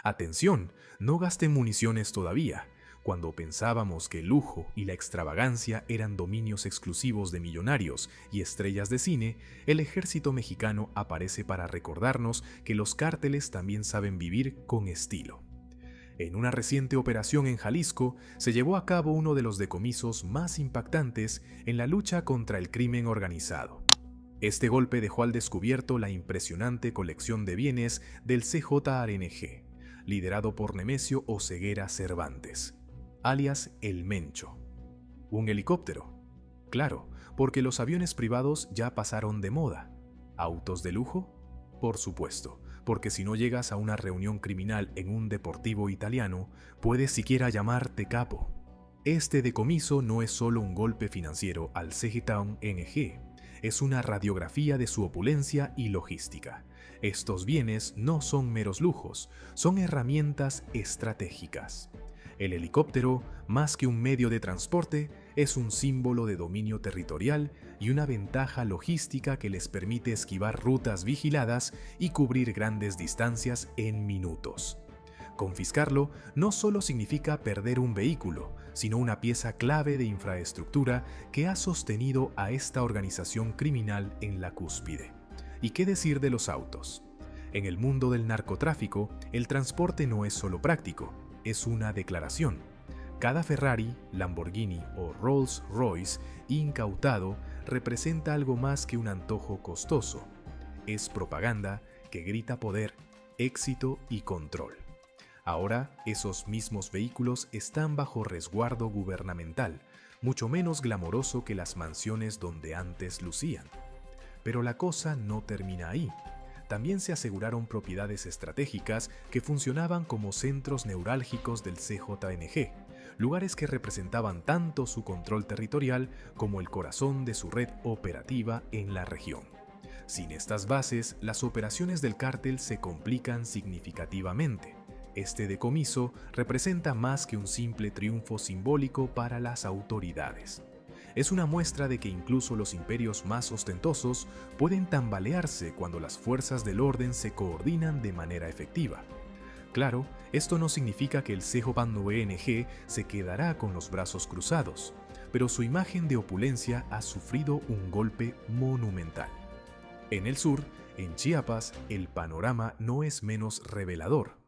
Atención, no gasten municiones todavía. Cuando pensábamos que el lujo y la extravagancia eran dominios exclusivos de millonarios y estrellas de cine, el ejército mexicano aparece para recordarnos que los cárteles también saben vivir con estilo. En una reciente operación en Jalisco, se llevó a cabo uno de los decomisos más impactantes en la lucha contra el crimen organizado. Este golpe dejó al descubierto la impresionante colección de bienes del CJARNG, liderado por Nemesio Oseguera Cervantes, alias El Mencho. Un helicóptero. Claro, porque los aviones privados ya pasaron de moda. ¿Autos de lujo? Por supuesto, porque si no llegas a una reunión criminal en un deportivo italiano, puedes siquiera llamarte capo. Este decomiso no es solo un golpe financiero al CJARNG, es una radiografía de su opulencia y logística. Estos bienes no son meros lujos, son herramientas estratégicas. El helicóptero, más que un medio de transporte, es un símbolo de dominio territorial y una ventaja logística que les permite esquivar rutas vigiladas y cubrir grandes distancias en minutos. Confiscarlo no solo significa perder un vehículo, sino una pieza clave de infraestructura que ha sostenido a esta organización criminal en la cúspide. ¿Y qué decir de los autos? En el mundo del narcotráfico, el transporte no es solo práctico, es una declaración. Cada Ferrari, Lamborghini o Rolls-Royce incautado representa algo más que un antojo costoso. Es propaganda que grita poder, éxito y control. Ahora, esos mismos vehículos están bajo resguardo gubernamental, mucho menos glamoroso que las mansiones donde antes lucían. Pero la cosa no termina ahí. También se aseguraron propiedades estratégicas que funcionaban como centros neurálgicos del CJNG, lugares que representaban tanto su control territorial como el corazón de su red operativa en la región. Sin estas bases, las operaciones del cártel se complican significativamente. Este decomiso representa más que un simple triunfo simbólico para las autoridades. Es una muestra de que incluso los imperios más ostentosos pueden tambalearse cuando las fuerzas del orden se coordinan de manera efectiva. Claro, esto no significa que el CJARNG se quedará con los brazos cruzados, pero su imagen de opulencia ha sufrido un golpe monumental. En el sur, en Chiapas, el panorama no es menos revelador.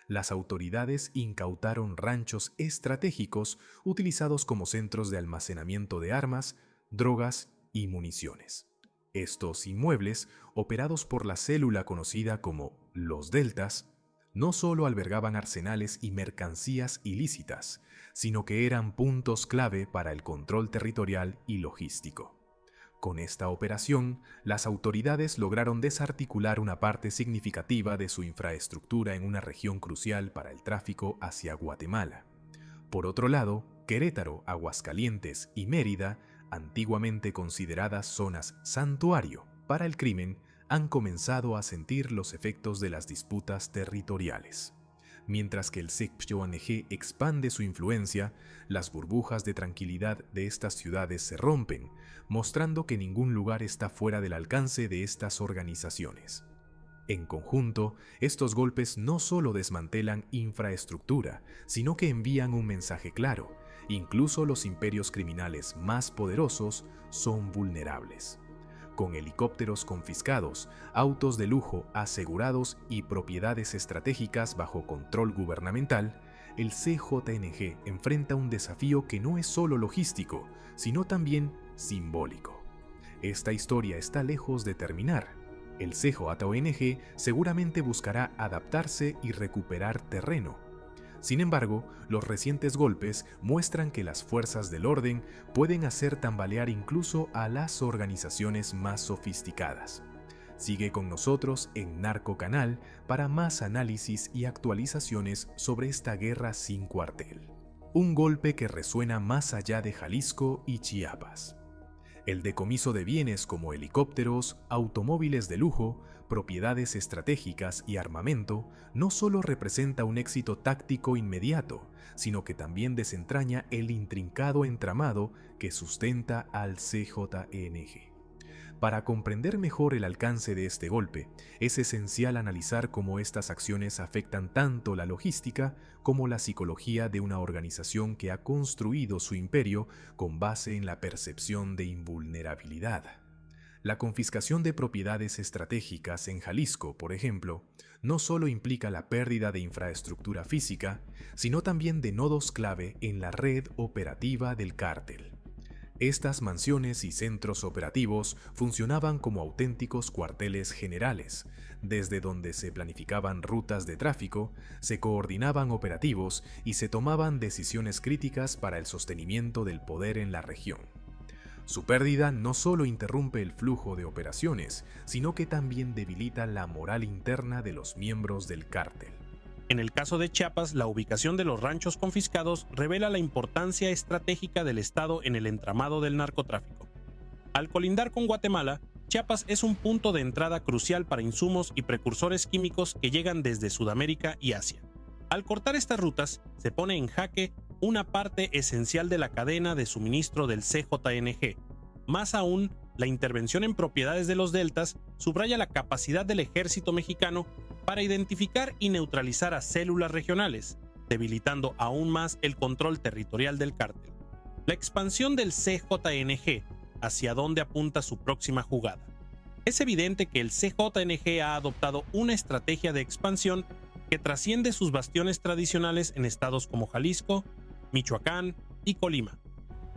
Las autoridades incautaron ranchos estratégicos utilizados como centros de almacenamiento de armas, drogas y municiones. Estos inmuebles, operados por la célula conocida como los Deltas, no solo albergaban arsenales y mercancías ilícitas, sino que eran puntos clave para el control territorial y logístico. Con esta operación, las autoridades lograron desarticular una parte significativa de su infraestructura en una región crucial para el tráfico hacia Guatemala. Por otro lado, Querétaro, Aguascalientes y Mérida, antiguamente consideradas zonas santuario para el crimen, han comenzado a sentir los efectos de las disputas territoriales. Mientras que el CJARNG expande su influencia, las burbujas de tranquilidad de estas ciudades se rompen, mostrando que ningún lugar está fuera del alcance de estas organizaciones. En conjunto, estos golpes no solo desmantelan infraestructura, sino que envían un mensaje claro: incluso los imperios criminales más poderosos son vulnerables. Con helicópteros confiscados, autos de lujo asegurados y propiedades estratégicas bajo control gubernamental, el CJNG enfrenta un desafío que no es solo logístico, sino también simbólico. Esta historia está lejos de terminar. El CJNG seguramente buscará adaptarse y recuperar terreno. Sin embargo, los recientes golpes muestran que las fuerzas del orden pueden hacer tambalear incluso a las organizaciones más sofisticadas. Sigue con nosotros en Narco Canal para más análisis y actualizaciones sobre esta guerra sin cuartel. Un golpe que resuena más allá de Jalisco y Chiapas. El decomiso de bienes como helicópteros, automóviles de lujo, propiedades estratégicas y armamento no solo representa un éxito táctico inmediato, sino que también desentraña el intrincado entramado que sustenta al CJNG. Para comprender mejor el alcance de este golpe, es esencial analizar cómo estas acciones afectan tanto la logística como la psicología de una organización que ha construido su imperio con base en la percepción de invulnerabilidad. La confiscación de propiedades estratégicas en Jalisco, por ejemplo, no solo implica la pérdida de infraestructura física, sino también de nodos clave en la red operativa del cártel. Estas mansiones y centros operativos funcionaban como auténticos cuarteles generales, desde donde se planificaban rutas de tráfico, se coordinaban operativos y se tomaban decisiones críticas para el sostenimiento del poder en la región. Su pérdida no solo interrumpe el flujo de operaciones, sino que también debilita la moral interna de los miembros del cártel. En el caso de Chiapas, la ubicación de los ranchos confiscados revela la importancia estratégica del Estado en el entramado del narcotráfico. Al colindar con Guatemala, Chiapas es un punto de entrada crucial para insumos y precursores químicos que llegan desde Sudamérica y Asia. Al cortar estas rutas, se pone en jaque una parte esencial de la cadena de suministro del CJNG. Más aún, la intervención en propiedades de los deltas subraya la capacidad del ejército mexicano para identificar y neutralizar a células regionales, debilitando aún más el control territorial del cártel. La expansión del CJNG, hacia dónde apunta su próxima jugada. Es evidente que el CJNG ha adoptado una estrategia de expansión que trasciende sus bastiones tradicionales en estados como Jalisco, Michoacán y Colima.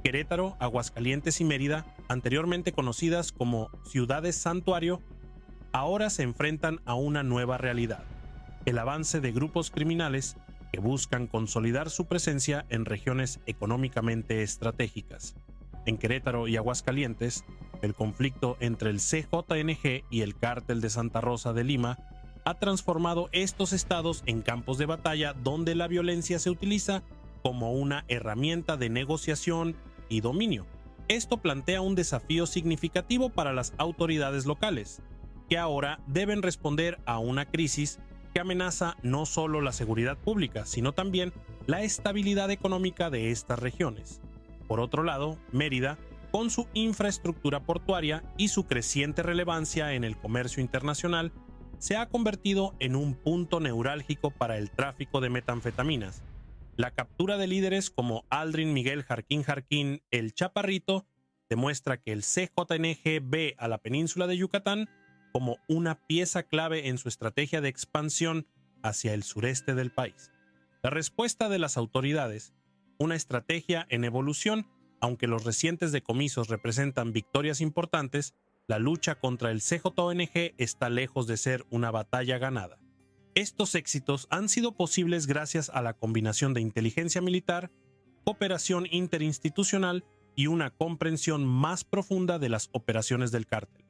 Querétaro, Aguascalientes y Mérida, anteriormente conocidas como ciudades santuario, ahora se enfrentan a una nueva realidad: el avance de grupos criminales que buscan consolidar su presencia en regiones económicamente estratégicas. En Querétaro y Aguascalientes, el conflicto entre el CJNG y el Cártel de Santa Rosa de Lima ha transformado estos estados en campos de batalla donde la violencia se utiliza como una herramienta de negociación y dominio. Esto plantea un desafío significativo para las autoridades locales, que ahora deben responder a una crisis que amenaza no solo la seguridad pública, sino también la estabilidad económica de estas regiones. Por otro lado, Mérida, con su infraestructura portuaria y su creciente relevancia en el comercio internacional, se ha convertido en un punto neurálgico para el tráfico de metanfetaminas. La captura de líderes como Aldrin Miguel Jarquín Jarquín, el Chaparrito, demuestra que el CJNG ve a la península de Yucatán como una pieza clave en su estrategia de expansión hacia el sureste del país. La respuesta de las autoridades, una estrategia en evolución, aunque los recientes decomisos representan victorias importantes, la lucha contra el CJNG está lejos de ser una batalla ganada. Estos éxitos han sido posibles gracias a la combinación de inteligencia militar, cooperación interinstitucional y una comprensión más profunda de las operaciones del cártel.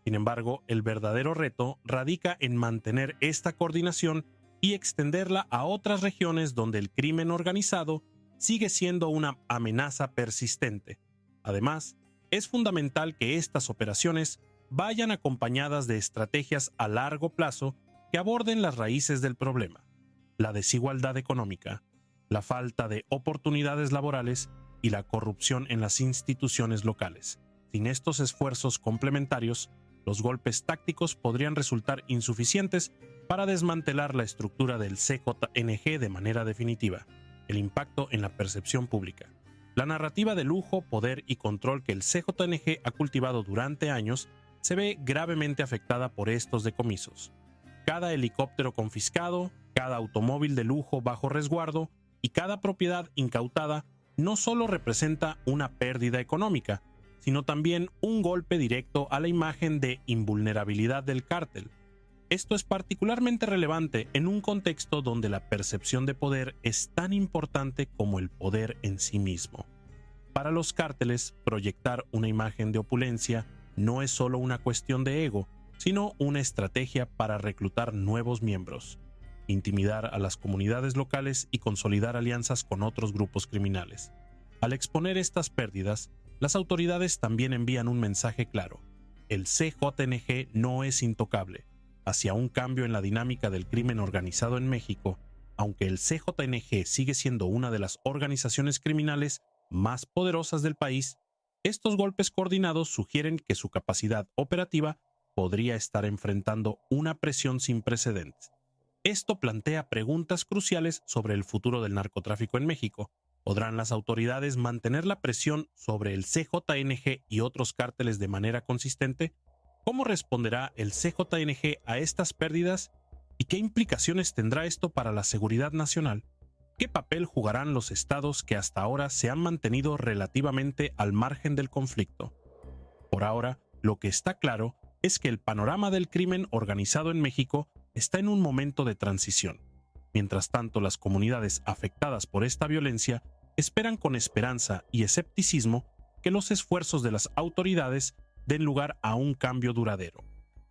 Sin embargo, el verdadero reto radica en mantener esta coordinación y extenderla a otras regiones donde el crimen organizado sigue siendo una amenaza persistente. Además, es fundamental que estas operaciones vayan acompañadas de estrategias a largo plazo que aborden las raíces del problema: la desigualdad económica, la falta de oportunidades laborales y la corrupción en las instituciones locales. Sin estos esfuerzos complementarios, los golpes tácticos podrían resultar insuficientes para desmantelar la estructura del CJNG de manera definitiva. El impacto en la percepción pública. La narrativa de lujo, poder y control que el CJNG ha cultivado durante años se ve gravemente afectada por estos decomisos. Cada helicóptero confiscado, cada automóvil de lujo bajo resguardo y cada propiedad incautada no solo representa una pérdida económica, sino también un golpe directo a la imagen de invulnerabilidad del cártel. Esto es particularmente relevante en un contexto donde la percepción de poder es tan importante como el poder en sí mismo. Para los cárteles, proyectar una imagen de opulencia no es solo una cuestión de ego, sino una estrategia para reclutar nuevos miembros, intimidar a las comunidades locales y consolidar alianzas con otros grupos criminales. Al exponer estas pérdidas, las autoridades también envían un mensaje claro: el CJNG no es intocable. Hacia un cambio en la dinámica del crimen organizado en México, aunque el CJNG sigue siendo una de las organizaciones criminales más poderosas del país, estos golpes coordinados sugieren que su capacidad operativa podría estar enfrentando una presión sin precedentes. Esto plantea preguntas cruciales sobre el futuro del narcotráfico en México. ¿Podrán las autoridades mantener la presión sobre el CJNG y otros cárteles de manera consistente? ¿Cómo responderá el CJNG a estas pérdidas? ¿Y qué implicaciones tendrá esto para la seguridad nacional? ¿Qué papel jugarán los estados que hasta ahora se han mantenido relativamente al margen del conflicto? Por ahora, lo que está claro es que el panorama del crimen organizado en México está en un momento de transición. Mientras tanto, las comunidades afectadas por esta violencia esperan con esperanza y escepticismo que los esfuerzos de las autoridades den lugar a un cambio duradero.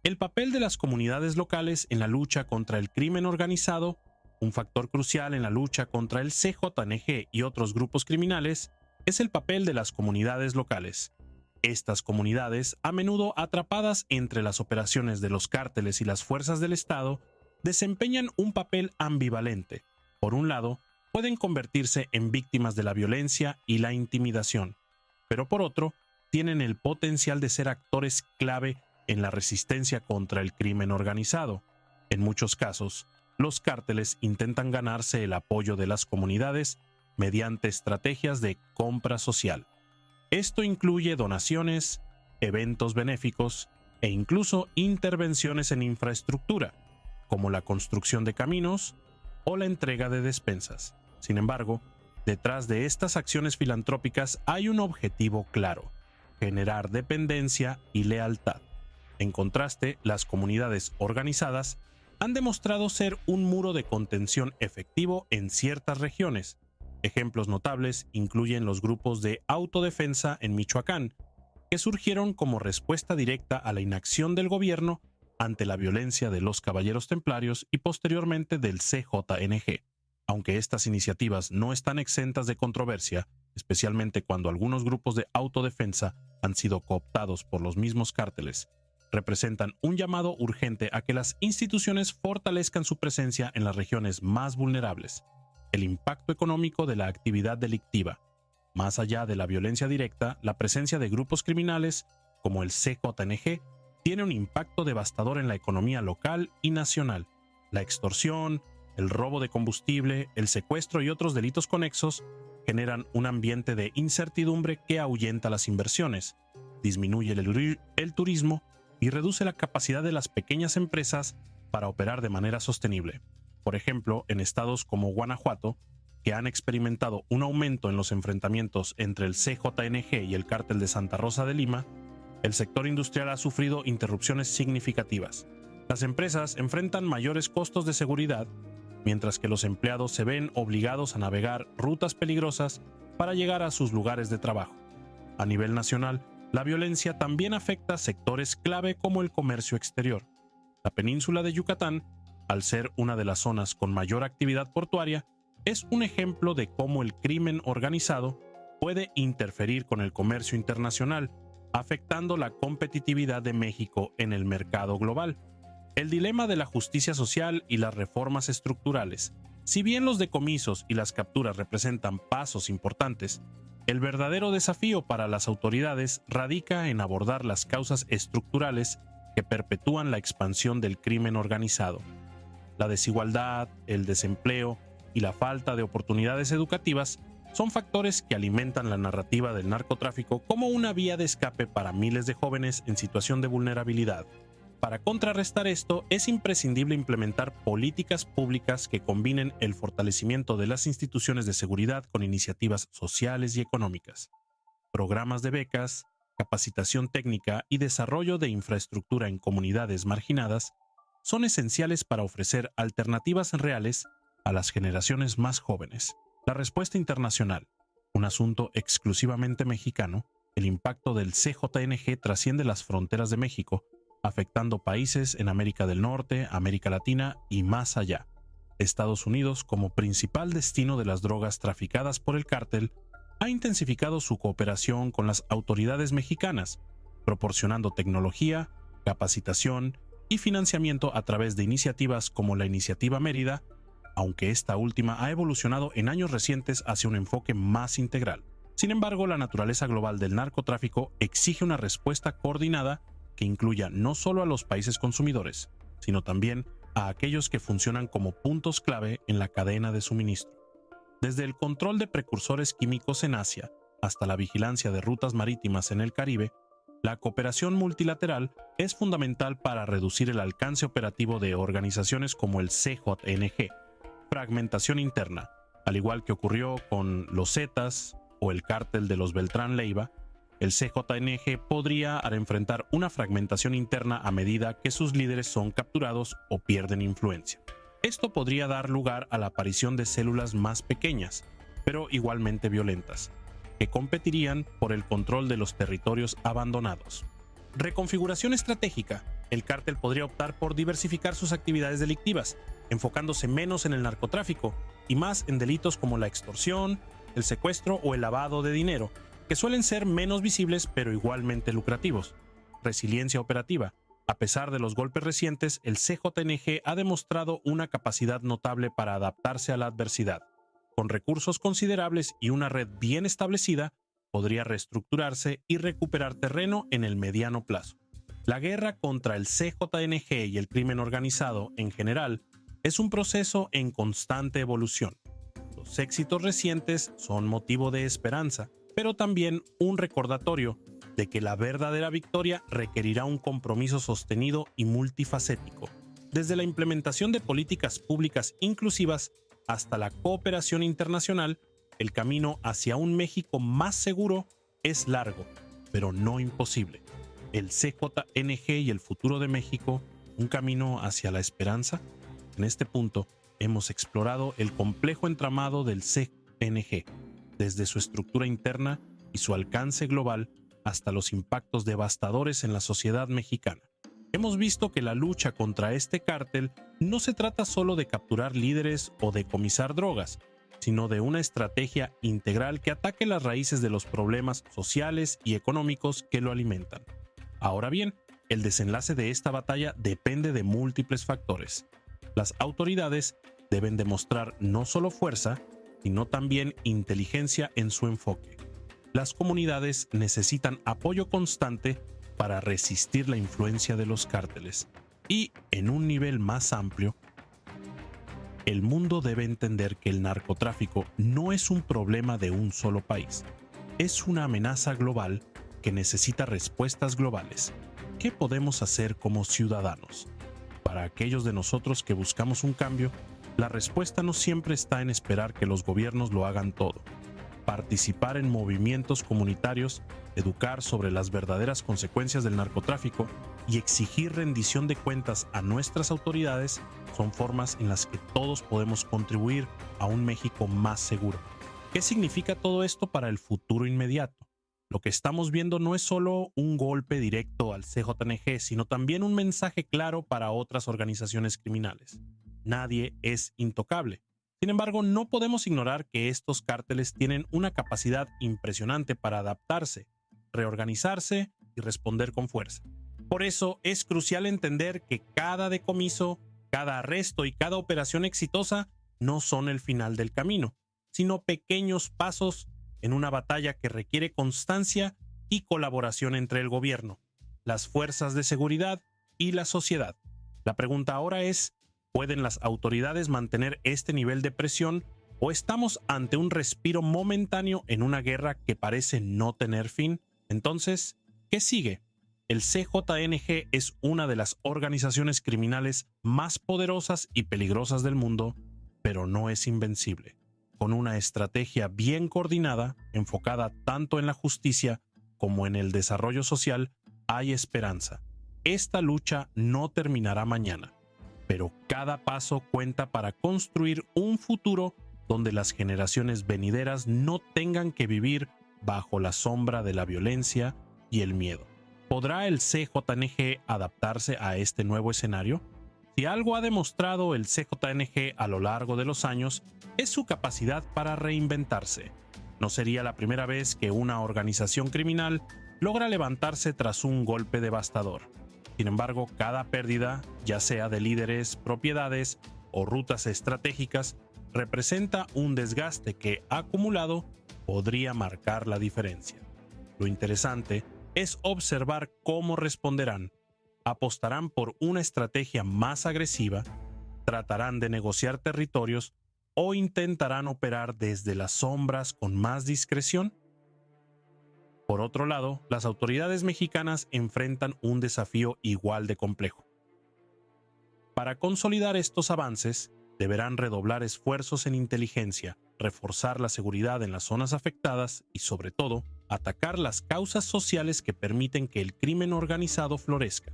El papel de las comunidades locales en la lucha contra el crimen organizado, un factor crucial en la lucha contra el CJNG y otros grupos criminales, es el papel de las comunidades locales. Estas comunidades, a menudo atrapadas entre las operaciones de los cárteles y las fuerzas del Estado, desempeñan un papel ambivalente. Por un lado, pueden convertirse en víctimas de la violencia y la intimidación, pero por otro, tienen el potencial de ser actores clave en la resistencia contra el crimen organizado. En muchos casos, los cárteles intentan ganarse el apoyo de las comunidades mediante estrategias de compra social. Esto incluye donaciones, eventos benéficos e incluso intervenciones en infraestructura, como la construcción de caminos o la entrega de despensas. Sin embargo, detrás de estas acciones filantrópicas hay un objetivo claro: generar dependencia y lealtad. En contraste, las comunidades organizadas han demostrado ser un muro de contención efectivo en ciertas regiones. Ejemplos notables incluyen los grupos de autodefensa en Michoacán, que surgieron como respuesta directa a la inacción del gobierno ante la violencia de los caballeros templarios y posteriormente del CJNG. Aunque estas iniciativas no están exentas de controversia, especialmente cuando algunos grupos de autodefensa han sido cooptados por los mismos cárteles, representan un llamado urgente a que las instituciones fortalezcan su presencia en las regiones más vulnerables. El impacto económico de la actividad delictiva. Más allá de la violencia directa, la presencia de grupos criminales, como el CJNG, tiene un impacto devastador en la economía local y nacional. La extorsión, el robo de combustible, el secuestro y otros delitos conexos generan un ambiente de incertidumbre que ahuyenta las inversiones, disminuye el turismo y reduce la capacidad de las pequeñas empresas para operar de manera sostenible. Por ejemplo, en estados como Guanajuato, que han experimentado un aumento en los enfrentamientos entre el CJNG y el cártel de Santa Rosa de Lima, el sector industrial ha sufrido interrupciones significativas. Las empresas enfrentan mayores costos de seguridad, mientras que los empleados se ven obligados a navegar rutas peligrosas para llegar a sus lugares de trabajo. A nivel nacional, la violencia también afecta sectores clave como el comercio exterior. La península de Yucatán, al ser una de las zonas con mayor actividad portuaria, es un ejemplo de cómo el crimen organizado puede interferir con el comercio internacional, afectando la competitividad de México en el mercado global. El dilema de la justicia social y las reformas estructurales. Si bien los decomisos y las capturas representan pasos importantes, el verdadero desafío para las autoridades radica en abordar las causas estructurales que perpetúan la expansión del crimen organizado. La desigualdad, el desempleo y la falta de oportunidades educativas son factores que alimentan la narrativa del narcotráfico como una vía de escape para miles de jóvenes en situación de vulnerabilidad. Para contrarrestar esto, es imprescindible implementar políticas públicas que combinen el fortalecimiento de las instituciones de seguridad con iniciativas sociales y económicas. Programas de becas, capacitación técnica y desarrollo de infraestructura en comunidades marginadas son esenciales para ofrecer alternativas reales a las generaciones más jóvenes. La respuesta internacional, un asunto exclusivamente mexicano, el impacto del CJNG trasciende las fronteras de México, afectando países en América del Norte, América Latina y más allá. Estados Unidos, como principal destino de las drogas traficadas por el cártel, ha intensificado su cooperación con las autoridades mexicanas, proporcionando tecnología, capacitación y financiamiento a través de iniciativas como la Iniciativa Mérida, aunque esta última ha evolucionado en años recientes hacia un enfoque más integral. Sin embargo, la naturaleza global del narcotráfico exige una respuesta coordinada que incluya no solo a los países consumidores, sino también a aquellos que funcionan como puntos clave en la cadena de suministro. Desde el control de precursores químicos en Asia hasta la vigilancia de rutas marítimas en el Caribe, la cooperación multilateral es fundamental para reducir el alcance operativo de organizaciones como el CJNG. Fragmentación interna, al igual que ocurrió con los Zetas o el cártel de los Beltrán Leiva, el CJNG podría enfrentar una fragmentación interna a medida que sus líderes son capturados o pierden influencia. Esto podría dar lugar a la aparición de células más pequeñas, pero igualmente violentas, que competirían por el control de los territorios abandonados. Reconfiguración estratégica. El cártel podría optar por diversificar sus actividades delictivas, enfocándose menos en el narcotráfico y más en delitos como la extorsión, el secuestro o el lavado de dinero, que suelen ser menos visibles pero igualmente lucrativos. Resiliencia operativa. A pesar de los golpes recientes, el CJNG ha demostrado una capacidad notable para adaptarse a la adversidad. Con recursos considerables y una red bien establecida, podría reestructurarse y recuperar terreno en el mediano plazo. La guerra contra el CJNG y el crimen organizado en general es un proceso en constante evolución. Los éxitos recientes son motivo de esperanza, pero también un recordatorio de que la verdadera victoria requerirá un compromiso sostenido y multifacético, desde la implementación de políticas públicas inclusivas hasta la cooperación internacional. El camino hacia un México más seguro es largo, pero no imposible. El CJNG y el futuro de México, un camino hacia la esperanza. En este punto, hemos explorado el complejo entramado del CJNG, desde su estructura interna y su alcance global hasta los impactos devastadores en la sociedad mexicana. Hemos visto que la lucha contra este cártel no se trata solo de capturar líderes o decomisar drogas, sino de una estrategia integral que ataque las raíces de los problemas sociales y económicos que lo alimentan. Ahora bien, el desenlace de esta batalla depende de múltiples factores. Las autoridades deben demostrar no solo fuerza, sino también inteligencia en su enfoque. Las comunidades necesitan apoyo constante para resistir la influencia de los cárteles. Y, en un nivel más amplio, el mundo debe entender que el narcotráfico no es un problema de un solo país. Es una amenaza global que necesita respuestas globales. ¿Qué podemos hacer como ciudadanos? Para aquellos de nosotros que buscamos un cambio, la respuesta no siempre está en esperar que los gobiernos lo hagan todo. Participar en movimientos comunitarios, educar sobre las verdaderas consecuencias del narcotráfico y exigir rendición de cuentas a nuestras autoridades son formas en las que todos podemos contribuir a un México más seguro. ¿Qué significa todo esto para el futuro inmediato? Lo que estamos viendo no es solo un golpe directo al CJNG, sino también un mensaje claro para otras organizaciones criminales. Nadie es intocable. Sin embargo, no podemos ignorar que estos cárteles tienen una capacidad impresionante para adaptarse, reorganizarse y responder con fuerza. Por eso es crucial entender que cada decomiso, cada arresto y cada operación exitosa no son el final del camino, sino pequeños pasos en una batalla que requiere constancia y colaboración entre el gobierno, las fuerzas de seguridad y la sociedad. La pregunta ahora es: ¿pueden las autoridades mantener este nivel de presión o estamos ante un respiro momentáneo en una guerra que parece no tener fin? Entonces, ¿qué sigue? El CJNG es una de las organizaciones criminales más poderosas y peligrosas del mundo, pero no es invencible. Con una estrategia bien coordinada, enfocada tanto en la justicia como en el desarrollo social, hay esperanza. Esta lucha no terminará mañana, pero cada paso cuenta para construir un futuro donde las generaciones venideras no tengan que vivir bajo la sombra de la violencia y el miedo. ¿Podrá el CJNG adaptarse a este nuevo escenario? Si algo ha demostrado el CJNG a lo largo de los años, es su capacidad para reinventarse. No sería la primera vez que una organización criminal logra levantarse tras un golpe devastador. Sin embargo, cada pérdida, ya sea de líderes, propiedades o rutas estratégicas, representa un desgaste que, acumulado, podría marcar la diferencia. Lo interesante es observar cómo responderán. ¿Apostarán por una estrategia más agresiva? ¿Tratarán de negociar territorios o intentarán operar desde las sombras con más discreción? Por otro lado, las autoridades mexicanas enfrentan un desafío igual de complejo. Para consolidar estos avances, deberán redoblar esfuerzos en inteligencia, reforzar la seguridad en las zonas afectadas y, sobre todo, atacar las causas sociales que permiten que el crimen organizado florezca.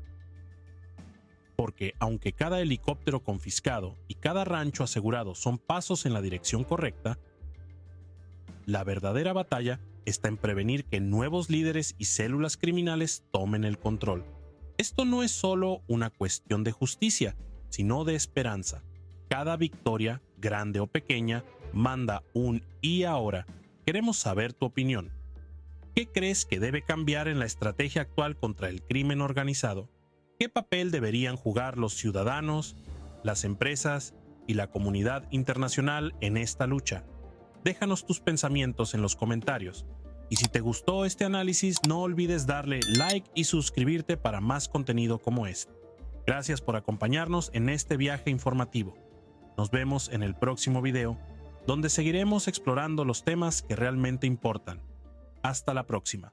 Porque aunque cada helicóptero confiscado y cada rancho asegurado son pasos en la dirección correcta, la verdadera batalla está en prevenir que nuevos líderes y células criminales tomen el control. Esto no es solo una cuestión de justicia, sino de esperanza. Cada victoria, grande o pequeña, manda un "y ahora". Queremos saber tu opinión. ¿Qué crees que debe cambiar en la estrategia actual contra el crimen organizado? ¿Qué papel deberían jugar los ciudadanos, las empresas y la comunidad internacional en esta lucha? Déjanos tus pensamientos en los comentarios. Y si te gustó este análisis, no olvides darle like y suscribirte para más contenido como este. Gracias por acompañarnos en este viaje informativo. Nos vemos en el próximo video, donde seguiremos explorando los temas que realmente importan. Hasta la próxima.